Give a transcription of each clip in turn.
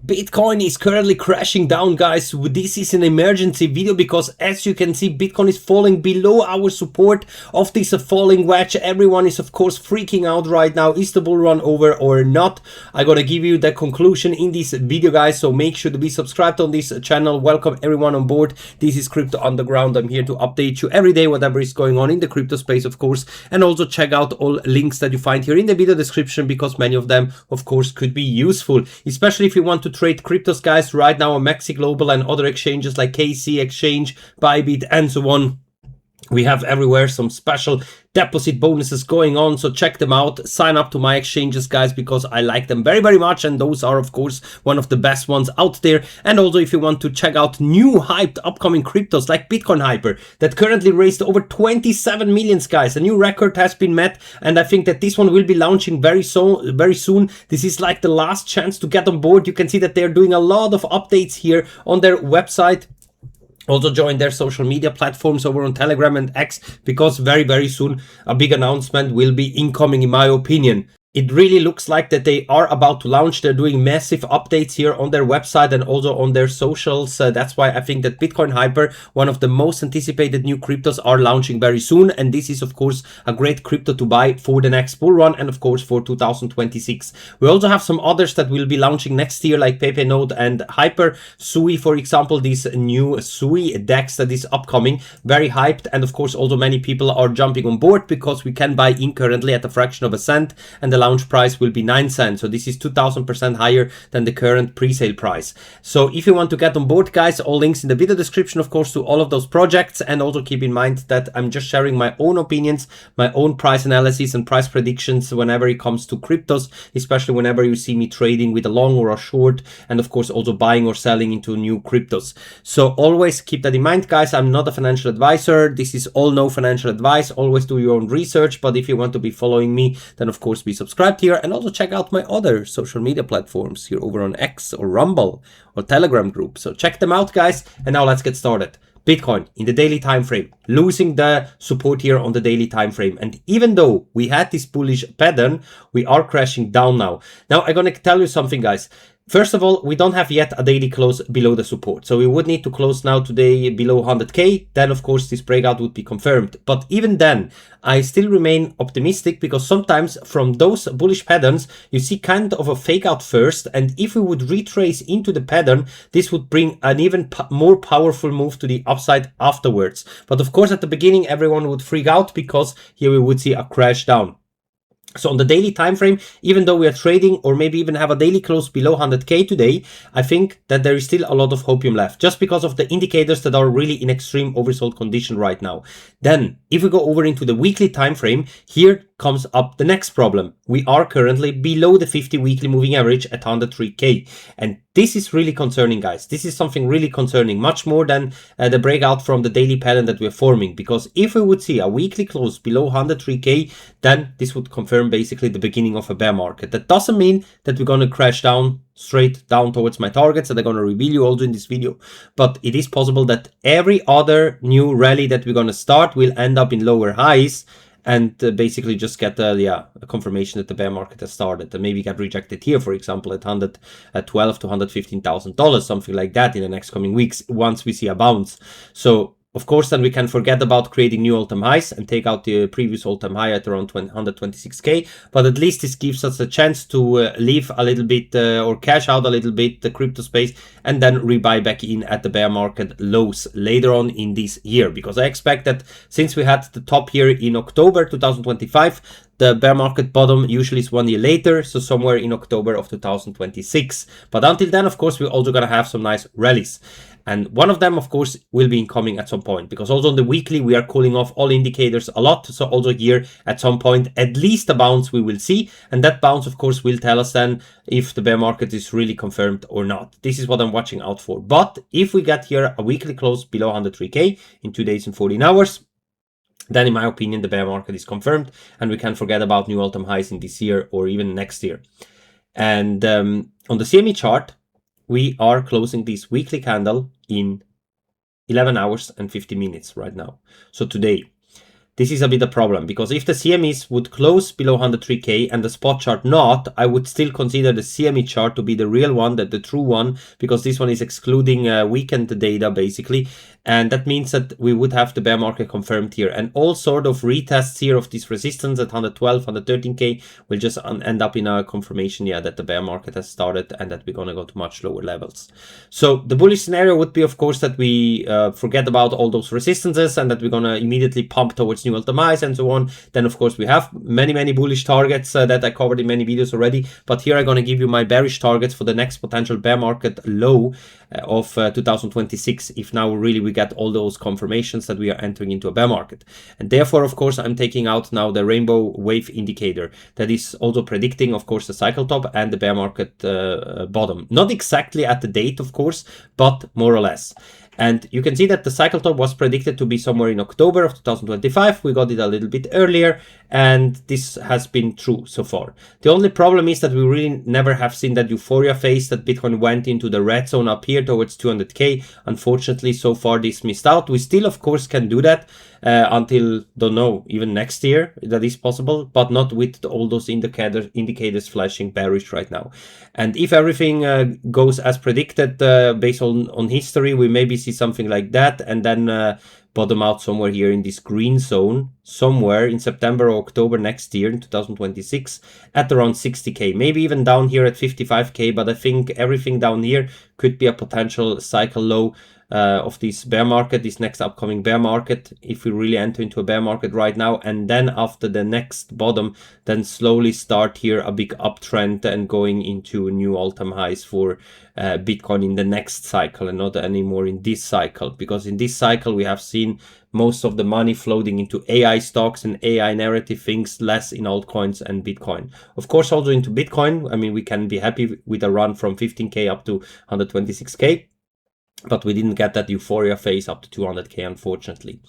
Bitcoin is currently crashing down, guys. This is an emergency video because as you can see, Bitcoin is falling below our support of this falling wedge. Everyone is of course freaking out right now. Is the bull run over or not? I'm gonna give you the conclusion in this video, guys, so make sure to be subscribed on this channel. Welcome everyone on board. This is Crypto Underground. I'm here to update you every day whatever is going on in the crypto space, of course, and also check out all links that you find here in the video description because many of them of course could be useful, especially if you want to trade cryptos, guys. Right now on Maxi Global and other exchanges like KC Exchange, Bybit and so on, we have everywhere some special deposit bonuses going on, so check them out. Sign up to my exchanges, guys, because I like them very, very much, and those are of course one of the best ones out there. And also if you want to check out new hyped upcoming cryptos like Bitcoin Hyper that currently raised over 27 million, guys, a new record has been met, and I think that this one will be launching very soon. This is like the last chance to get on board. You can see that they're doing a lot of updates here on their website. Also join their social media platforms over on Telegram and X because very, very soon a big announcement will be incoming, in my opinion. It really looks like that they are about to launch. They're doing massive updates here on their website and also on their socials. That's why I think that Bitcoin Hyper, one of the most anticipated new cryptos, are launching very soon. And this is, of course, a great crypto to buy for the next bull run and, of course, for 2026. We also have some others that will be launching next year like Pepe Node and Hyper. Sui, for example, this new Sui DEX that is upcoming. Very hyped. And, of course, also many people are jumping on board because we can buy in currently at a fraction of a cent. And the launch price will be 9 cents, so this is 2000% higher than the current pre-sale price. So if you want to get on board, guys, all links in the video description, of course, to all of those projects. And also keep in mind that I'm just sharing my own opinions, my own price analysis and price predictions whenever it comes to cryptos, especially whenever you see me trading with a long or a short, and of course also buying or selling into new cryptos. So always keep that in mind, guys. I'm not a financial advisor. This is all no financial advice. Always do your own research, but if you want to be following me, then of course be subscribed here, and also check out my other social media platforms here over on X or Rumble or Telegram group. So check them out, guys. And now let's get started. Bitcoin in the daily time frame, losing the support here on the daily time frame. And even though we had this bullish pattern, we are crashing down now. Now I'm gonna tell you something, guys. First of all, we don't have yet a daily close below the support. So we would need to close now today below 100K. Then, of course, this breakout would be confirmed. But even then, I still remain optimistic because sometimes from those bullish patterns, you see kind of a fake out first. And if we would retrace into the pattern, this would bring an even more powerful move to the upside afterwards. But of course, at the beginning, everyone would freak out because here we would see a crash down. So on the daily time frame, even though we are trading or maybe even have a daily close below 100K today, I think that there is still a lot of hopium left just because of the indicators that are really in extreme oversold condition right now. Then if we go over into the weekly time frame, here comes up the next problem. We are currently below the 50 weekly moving average at 103K. And this is really concerning, guys. This is something really concerning, much more than the breakout from the daily pattern that we're forming. Because if we would see a weekly close below 103K, then this would confirm basically the beginning of a bear market. That doesn't mean that we're going to crash down straight down towards my targets that I'm going to reveal you also in this video. But it is possible that every other new rally that we're going to start will end up in lower highs and basically just get a confirmation that the bear market has started and maybe get rejected here, for example, at $112,000 to $115,000, something like that in the next coming weeks once we see a bounce. So of course, then we can forget about creating new all-time highs and take out the previous all-time high at around 126K. But at least this gives us a chance to leave a little bit or cash out a little bit the crypto space and then rebuy back in at the bear market lows later on in this year. Because I expect that since we had the top here in October 2025, the bear market bottom usually is 1 year later, so somewhere in October of 2026. But until then, of course, we're also going to have some nice rallies. And one of them, of course, will be incoming at some point, because also on the weekly, we are cooling off all indicators a lot. So also here at some point, at least a bounce we will see. And that bounce, of course, will tell us then if the bear market is really confirmed or not. This is what I'm watching out for. But if we get here a weekly close below 103K in 2 days and 14 hours, then in my opinion, the bear market is confirmed and we can forget about new all-time highs in this year or even next year. And on the CME chart, we are closing this weekly candle in 11 hours and 50 minutes right now. So today, this is a bit a problem, because if the CMEs would close below 103k and the spot chart not, I would still consider the CME chart to be the real one, the true one, because this one is excluding weekend data basically. And that means that we would have the bear market confirmed here, and all sort of retests here of this resistance at 112, 113k will just end up in a confirmation, yeah, that the bear market has started and that we're gonna go to much lower levels. So the bullish scenario would be, of course, that we forget about all those resistances and that we're gonna immediately pump towards new all-time highs and so on. Then of course we have many bullish targets that I covered in many videos already, but here I'm gonna give you my bearish targets for the next potential bear market low of 2026, if now really we get all those confirmations that we are entering into a bear market. And therefore, of course, I'm taking out now the rainbow wave indicator that is also predicting, of course, the cycle top and the bear market bottom. Not exactly at the date, of course, but more or less. And you can see that the cycle top was predicted to be somewhere in October of 2025. We got it a little bit earlier, and this has been true so far. The only problem is that we really never have seen that euphoria phase that Bitcoin went into the red zone up here towards 200k. Unfortunately, so far this missed out. We still, of course, can do that until, don't know, even next year. That is possible, but not with all those indicators flashing bearish right now. And if everything goes as predicted based on history, we maybe see something like that, and then bottom out somewhere here in this green zone, somewhere in September or October next year in 2026 at around 60k, maybe even down here at 55k. But I think everything down here could be a potential cycle low of this bear market, this next upcoming bear market, if we really enter into a bear market right now. And then after the next bottom, then slowly start here a big uptrend and going into new all-time highs for Bitcoin in the next cycle, and not anymore in this cycle, because in this cycle we have seen most of the money floating into AI stocks and AI narrative things, less in altcoins and Bitcoin. Of course, also into Bitcoin. I mean, we can be happy with a run from 15k up to 126k, but we didn't get that euphoria phase up to 200k, unfortunately.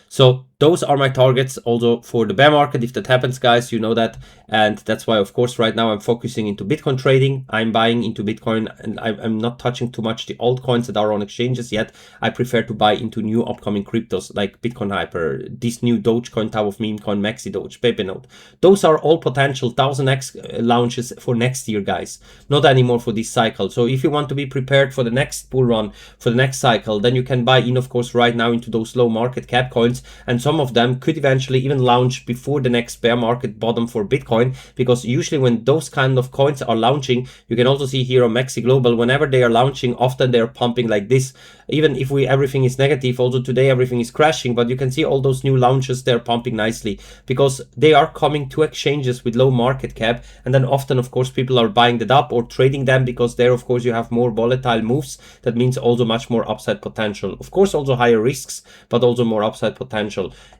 So those are my targets also for the bear market. If that happens, guys, you know that. And that's why, of course, right now I'm focusing into Bitcoin trading. I'm buying into Bitcoin, and I'm not touching too much the altcoins that are on exchanges yet. I prefer to buy into new upcoming cryptos like Bitcoin Hyper, this new Dogecoin type of memecoin, Maxi Doge, Pepe Note. Those are all potential 1000x launches for next year, guys, not anymore for this cycle. So if you want to be prepared for the next bull run, for the next cycle, then you can buy in, of course, right now into those low market cap coins. And some of them could eventually even launch before the next bear market bottom for Bitcoin, because usually when those kind of coins are launching, you can also see here on Maxi Global, whenever they are launching, often they're pumping like this. Even if everything is negative, also today everything is crashing, but you can see all those new launches, they're pumping nicely because they are coming to exchanges with low market cap. And then often, of course, people are buying that up or trading them, because there, of course, you have more volatile moves. That means also much more upside potential. Of course, also higher risks, but also more upside potential.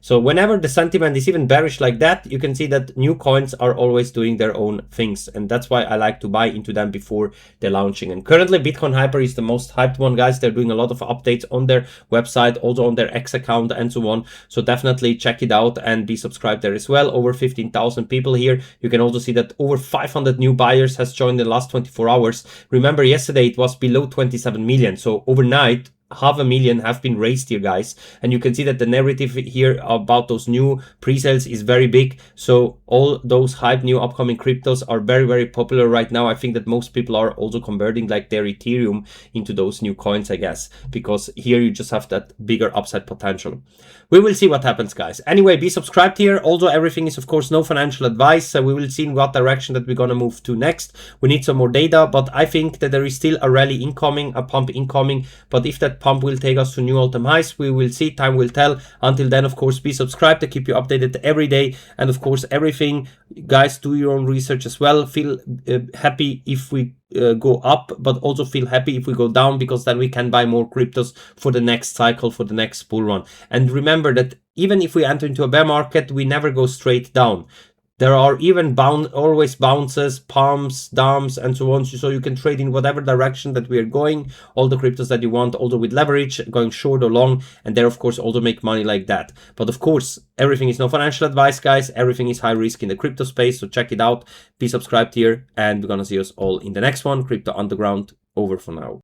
So whenever the sentiment is even bearish like that, you can see that new coins are always doing their own things. And that's why I like to buy into them before they're launching. And currently Bitcoin Hyper is the most hyped one, guys. They're doing a lot of updates on their website, also on their X account and so on. So definitely check it out and be subscribed there as well. Over 15,000 people here. You can also see that over 500 new buyers has joined in the last 24 hours. Remember, yesterday it was below 27 million. So overnight, 500,000 have been raised here, guys. And you can see that the narrative here about those new pre-sales is very big. So all those hype new upcoming cryptos are very popular right now. I think that most people are also converting like their Ethereum into those new coins, I guess, because here you just have that bigger upside potential. We will see what happens, guys. Anyway, be subscribed here. Also, everything is, of course, no financial advice. So we will see in what direction that we're going to move to next. We need some more data, but I think that there is still a rally incoming, a pump incoming. But if that pump will take us to new all-time highs, we will see. Time will tell. Until then, of course, be subscribed to keep you updated every day. And of course, everything, guys, do your own research as well. Feel happy if we go up, but also feel happy if we go down, because then we can buy more cryptos for the next cycle, for the next bull run. And remember that even if we enter into a bear market, we never go straight down. There are even always bounces, pumps, dumps, and so on. So you can trade in whatever direction that we are going, all the cryptos that you want, also with leverage, going short or long, and there, of course, also make money like that. But of course, everything is no financial advice, guys. Everything is high risk in the crypto space. So check it out. Be subscribed here, and we're going to see us all in the next one. Crypto Underground, over for now.